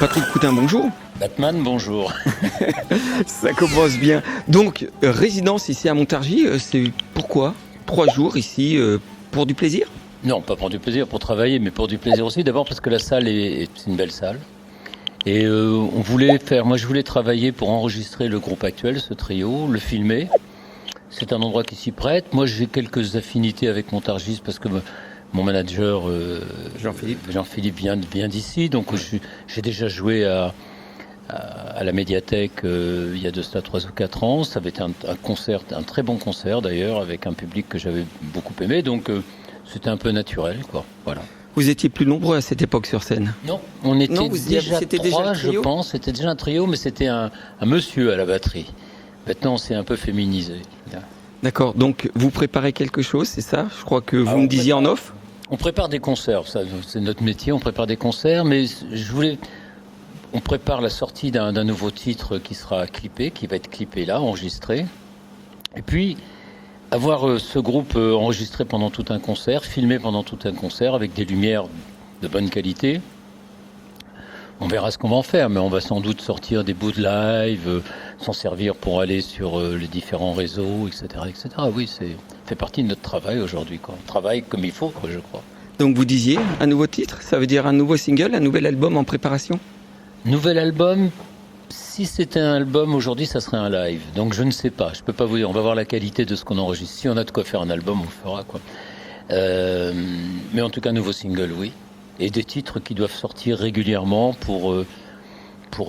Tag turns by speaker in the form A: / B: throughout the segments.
A: Patrick Coutin, bonjour.
B: Batman, bonjour.
A: Ça commence bien. Donc, résidence ici à Montargis, c'est pourquoi 3 jours ici pour du plaisir?
B: Non, pas pour du plaisir, pour travailler, mais pour du plaisir aussi. D'abord parce que la salle est une belle salle. Et moi je voulais travailler pour enregistrer le groupe actuel, ce trio, le filmer. C'est un endroit qui s'y prête. Moi j'ai quelques affinités avec Montargis parce que mon manager Jean-Philippe vient d'ici. Donc j'ai déjà joué à la médiathèque il y a de cela 3 ou 4 ans. Ça avait été un concert, un très bon concert d'ailleurs, avec un public que j'avais beaucoup aimé. Donc c'était un peu naturel, quoi. Voilà.
A: Vous étiez plus nombreux à cette époque sur scène?
B: Non, on était déjà 3, je pense. C'était déjà un trio, mais c'était un monsieur à la batterie. Maintenant, c'est un peu féminisé.
A: D'accord, donc vous préparez quelque chose, c'est ça? Je crois que vous me disiez en off.
B: On prépare des concerts, ça, c'est notre métier, on prépare des concerts, mais on prépare la sortie d'un nouveau titre qui sera clippé, qui va être clippé là, enregistré. Et puis, avoir ce groupe enregistré pendant tout un concert, filmé pendant tout un concert, avec des lumières de bonne qualité. On verra ce qu'on va en faire, mais on va sans doute sortir des bouts de live, s'en servir pour aller sur les différents réseaux, etc., etc. Oui, fait partie de notre travail aujourd'hui, quoi. On travaille comme il faut, quoi, je crois.
A: Donc vous disiez, un nouveau titre, ça veut dire un nouveau single, un nouvel album en préparation?
B: Nouvel album, si c'était un album aujourd'hui, ça serait un live. Donc je ne sais pas, je peux pas vous dire. On va voir la qualité de ce qu'on enregistre. Si on a de quoi faire un album, on le fera, quoi. Mais en tout cas, un nouveau single, oui. Et des titres qui doivent sortir régulièrement pour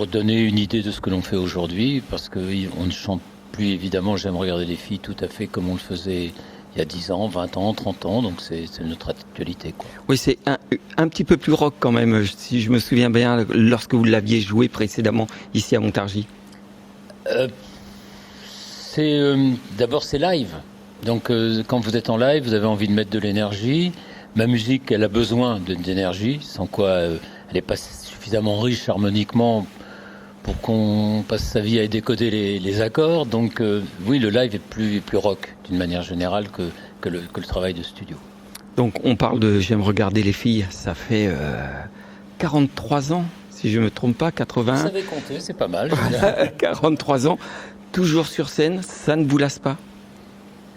B: donner une idée de ce que l'on fait aujourd'hui. Parce qu'on ne chante plus, évidemment, J'aime regarder les filles tout à fait comme on le faisait il y a 10 ans, 20 ans, 30 ans. Donc c'est notre actualité, quoi.
A: Oui, c'est un petit peu plus rock quand même, si je me souviens bien, lorsque vous l'aviez joué précédemment ici à Montargis.
B: D'abord, c'est live. Donc quand vous êtes en live, vous avez envie de mettre de l'énergie. Ma musique, elle a besoin d'énergie, sans quoi elle n'est pas suffisamment riche harmoniquement pour qu'on passe sa vie à décoder les accords. Donc oui, le live est plus rock d'une manière générale que le travail de studio.
A: Donc on parle de J'aime regarder les filles, ça fait 43 ans, si je ne me trompe pas, 81.
B: Vous savez compter, c'est pas mal.
A: 43 ans, toujours sur scène, ça ne vous lasse pas?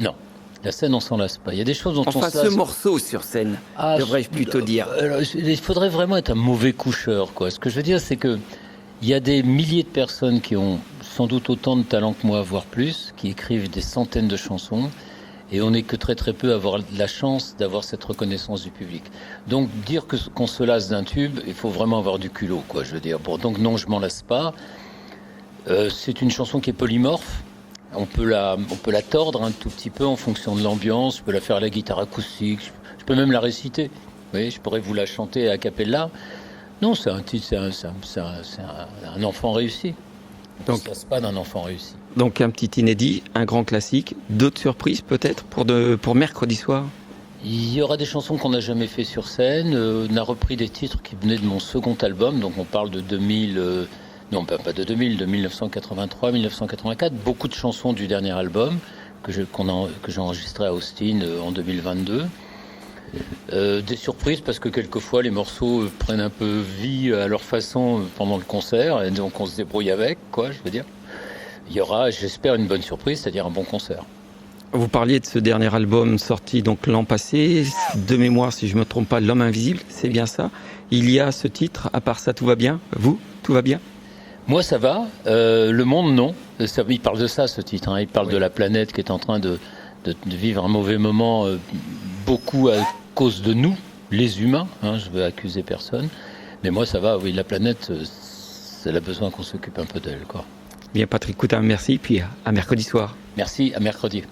B: Non. La scène, on s'en lasse pas. Il y a des choses dont on se lasse.
A: Enfin, ce morceau sur scène, devrais-je plutôt dire.
B: Il faudrait vraiment être un mauvais coucheur, quoi. Ce que je veux dire, c'est que il y a des milliers de personnes qui ont sans doute autant de talent que moi, voire plus, qui écrivent des centaines de chansons, et on n'est que très très peu à avoir la chance d'avoir cette reconnaissance du public. Donc dire qu'on se lasse d'un tube, il faut vraiment avoir du culot, quoi. Je veux dire. Bon, donc non, je m'en lasse pas. C'est une chanson qui est polymorphe. On peut la tordre un tout petit peu en fonction de l'ambiance. Je peux la faire à la guitare acoustique. Je peux même la réciter. Vous voyez, je pourrais vous la chanter a cappella. Non, c'est un titre, c'est un enfant réussi. Donc, ça se passe d'un enfant réussi.
A: Donc un petit inédit, un grand classique. D'autres surprises peut-être pour mercredi soir?
B: Il y aura des chansons qu'on n'a jamais fait sur scène. On a repris des titres qui venaient de mon second album. Donc on parle de 2000. Non, pas de 2000, de 1983, 1984. Beaucoup de chansons du dernier album que j'ai enregistré à Austin en 2022. Des surprises parce que quelquefois les morceaux prennent un peu vie à leur façon pendant le concert et donc on se débrouille avec, quoi, je veux dire. Il y aura, j'espère, une bonne surprise, c'est-à-dire un bon concert.
A: Vous parliez de ce dernier album sorti donc l'an passé, de mémoire si je ne me trompe pas, L'Homme Invisible, c'est bien ça. Il y a ce titre, à part ça, tout va bien? Vous, tout va bien?
B: Moi, ça va. Le monde, non. Il parle de ça, ce titre. Hein. Il parle de la planète qui est en train de vivre un mauvais moment, beaucoup à cause de nous, les humains. Hein, je veux accuser personne. Mais moi, ça va. Oui, la planète, elle a besoin qu'on s'occupe un peu d'elle, quoi.
A: Bien, Patrick Coutin, merci. Puis à mercredi soir.
B: Merci, à mercredi.